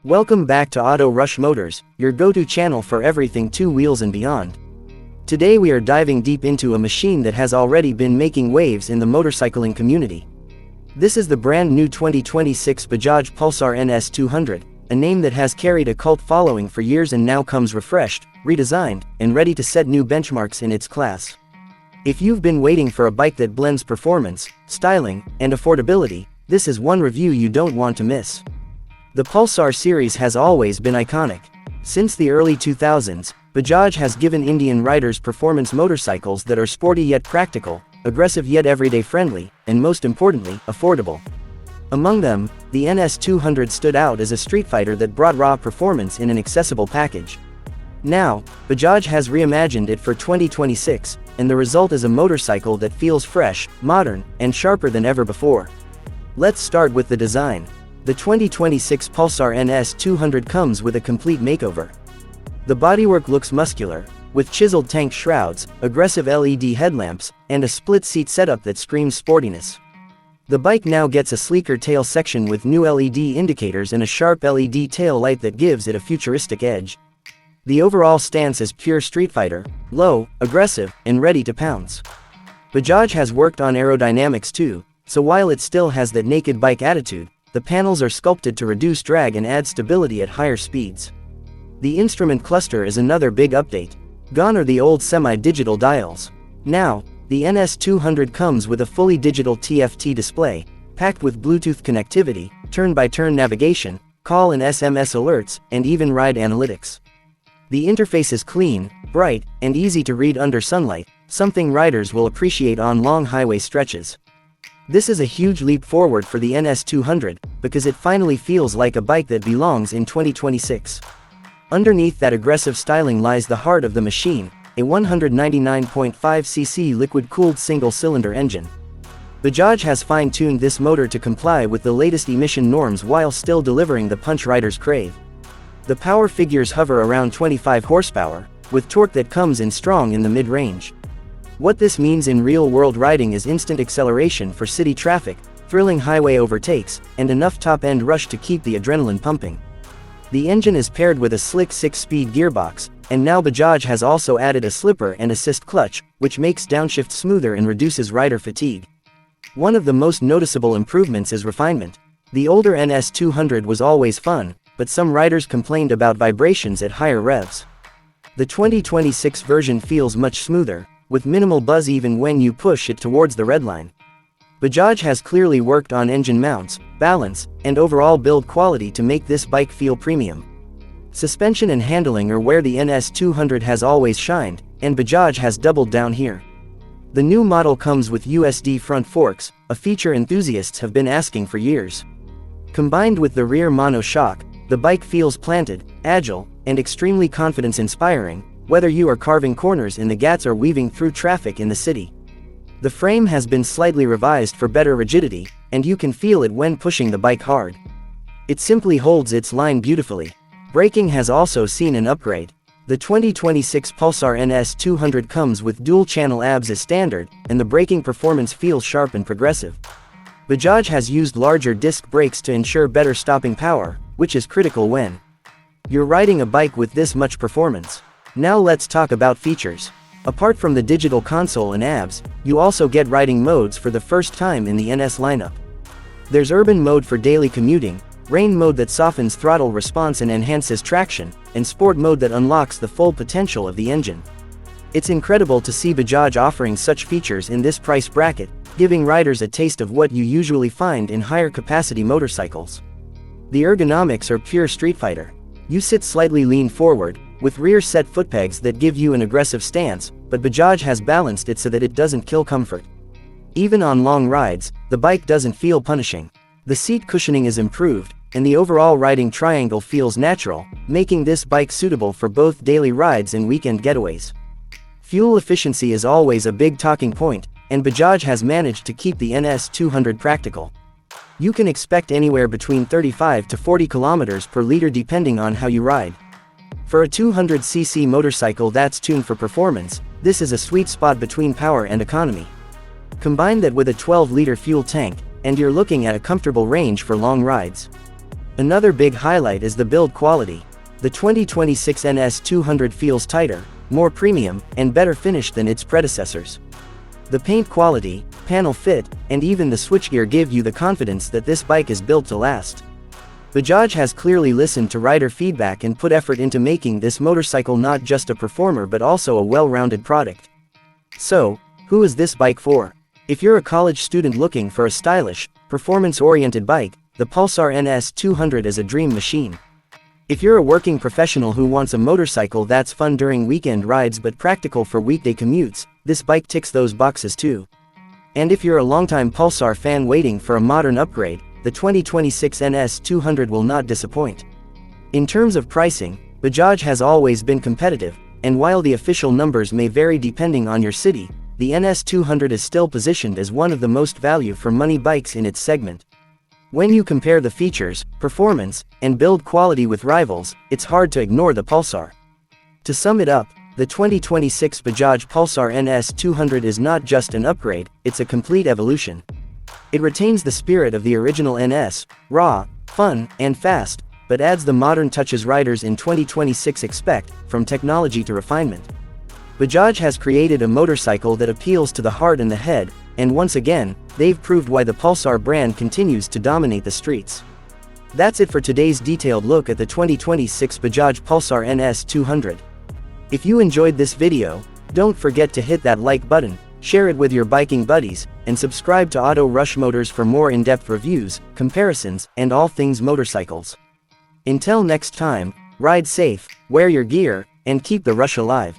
Welcome back to Auto Rush Motors, your go-to channel for everything two wheels and beyond. Today we are diving deep into a machine that has already been making waves in the motorcycling community. This is the brand new 2026 Bajaj Pulsar NS200, a name that has carried a cult following for years and now comes refreshed, redesigned, and ready to set new benchmarks in its class. If you've been waiting for a bike that blends performance, styling, and affordability, this is one review you don't want to miss. The Pulsar series has always been iconic. Since the early 2000s, Bajaj has given Indian riders performance motorcycles that are sporty yet practical, aggressive yet everyday friendly, and most importantly, affordable. Among them, the NS200 stood out as a street fighter that brought raw performance in an accessible package. Now, Bajaj has reimagined it for 2026, and the result is a motorcycle that feels fresh, modern, and sharper than ever before. Let's start with the design. The 2026 Pulsar NS200 comes with a complete makeover. The bodywork looks muscular, with chiseled tank shrouds, aggressive LED headlamps, and a split-seat setup that screams sportiness. The bike now gets a sleeker tail section with new LED indicators and a sharp LED tail light that gives it a futuristic edge. The overall stance is pure street fighter, low, aggressive, and ready to pounce. Bajaj has worked on aerodynamics too, so while it still has that naked bike attitude, the panels are sculpted to reduce drag and add stability at higher speeds. The instrument cluster is another big update. Gone are the old semi-digital dials. Now, the NS200 comes with a fully digital TFT display, packed with Bluetooth connectivity, turn-by-turn navigation, call and SMS alerts, and even ride analytics. The interface is clean, bright, and easy to read under sunlight, something riders will appreciate on long highway stretches. This is a huge leap forward for the NS200, because it finally feels like a bike that belongs in 2026. Underneath that aggressive styling lies the heart of the machine, a 199.5cc liquid-cooled single-cylinder engine. Bajaj has fine-tuned this motor to comply with the latest emission norms while still delivering the punch riders crave. The power figures hover around 25 horsepower, with torque that comes in strong in the mid-range. What this means in real-world riding is instant acceleration for city traffic, thrilling highway overtakes, and enough top-end rush to keep the adrenaline pumping. The engine is paired with a slick 6-speed gearbox, and now Bajaj has also added a slipper and assist clutch, which makes downshift smoother and reduces rider fatigue. One of the most noticeable improvements is refinement. The older NS200 was always fun, but some riders complained about vibrations at higher revs. The 2026 version feels much smoother, with minimal buzz even when you push it towards the redline. Bajaj has clearly worked on engine mounts, balance, and overall build quality to make this bike feel premium. Suspension and handling are where the NS200 has always shined, and Bajaj has doubled down here. The new model comes with USD front forks, a feature enthusiasts have been asking for years. Combined with the rear mono shock, the bike feels planted, agile, and extremely confidence-inspiring, whether you are carving corners in the Ghats or weaving through traffic in the city. The frame has been slightly revised for better rigidity, and you can feel it when pushing the bike hard. It simply holds its line beautifully. Braking has also seen an upgrade. The 2026 Pulsar NS200 comes with dual-channel ABS as standard, and the braking performance feels sharp and progressive. Bajaj has used larger disc brakes to ensure better stopping power, which is critical when you're riding a bike with this much performance. Now let's talk about features. Apart from the digital console and ABS, you also get riding modes for the first time in the NS lineup. There's urban mode for daily commuting, rain mode that softens throttle response and enhances traction, and sport mode that unlocks the full potential of the engine. It's incredible to see Bajaj offering such features in this price bracket, giving riders a taste of what you usually find in higher capacity motorcycles. The ergonomics are pure street fighter. You sit slightly lean forward, with rear set footpegs that give you an aggressive stance, but Bajaj has balanced it so that it doesn't kill comfort. Even on long rides, the bike doesn't feel punishing. The seat cushioning is improved, and the overall riding triangle feels natural, making this bike suitable for both daily rides and weekend getaways. Fuel efficiency is always a big talking point, and Bajaj has managed to keep the NS200 practical. You can expect anywhere between 35 to 40 kilometers per liter depending on how you ride. For a 200cc motorcycle that's tuned for performance, this is a sweet spot between power and economy. Combine that with a 12-liter fuel tank, and you're looking at a comfortable range for long rides. Another big highlight is the build quality. The 2026 NS200 feels tighter, more premium, and better finished than its predecessors. The paint quality, panel fit, and even the switchgear give you the confidence that this bike is built to last. Bajaj has clearly listened to rider feedback and put effort into making this motorcycle not just a performer but also a well-rounded product. So, who is this bike for? If you're a college student looking for a stylish, performance-oriented bike, the Pulsar NS200 is a dream machine. If you're a working professional who wants a motorcycle that's fun during weekend rides but practical for weekday commutes, this bike ticks those boxes too. And if you're a longtime Pulsar fan waiting for a modern upgrade, the 2026 NS200 will not disappoint. In terms of pricing, Bajaj has always been competitive, and while the official numbers may vary depending on your city, the NS200 is still positioned as one of the most value-for-money bikes in its segment. When you compare the features, performance, and build quality with rivals, it's hard to ignore the Pulsar. To sum it up, the 2026 Bajaj Pulsar NS200 is not just an upgrade, it's a complete evolution. It retains the spirit of the original NS, raw, fun, and fast, but adds the modern touches riders in 2026 expect, from technology to refinement. Bajaj has created a motorcycle that appeals to the heart and the head, and once again, they've proved why the Pulsar brand continues to dominate the streets. That's it for today's detailed look at the 2026 Bajaj Pulsar NS200. If you enjoyed this video, don't forget to hit that like button, share it with your biking buddies, and subscribe to Auto Rush Motors for more in-depth reviews, comparisons, and all things motorcycles. Until next time, ride safe, wear your gear, and keep the rush alive.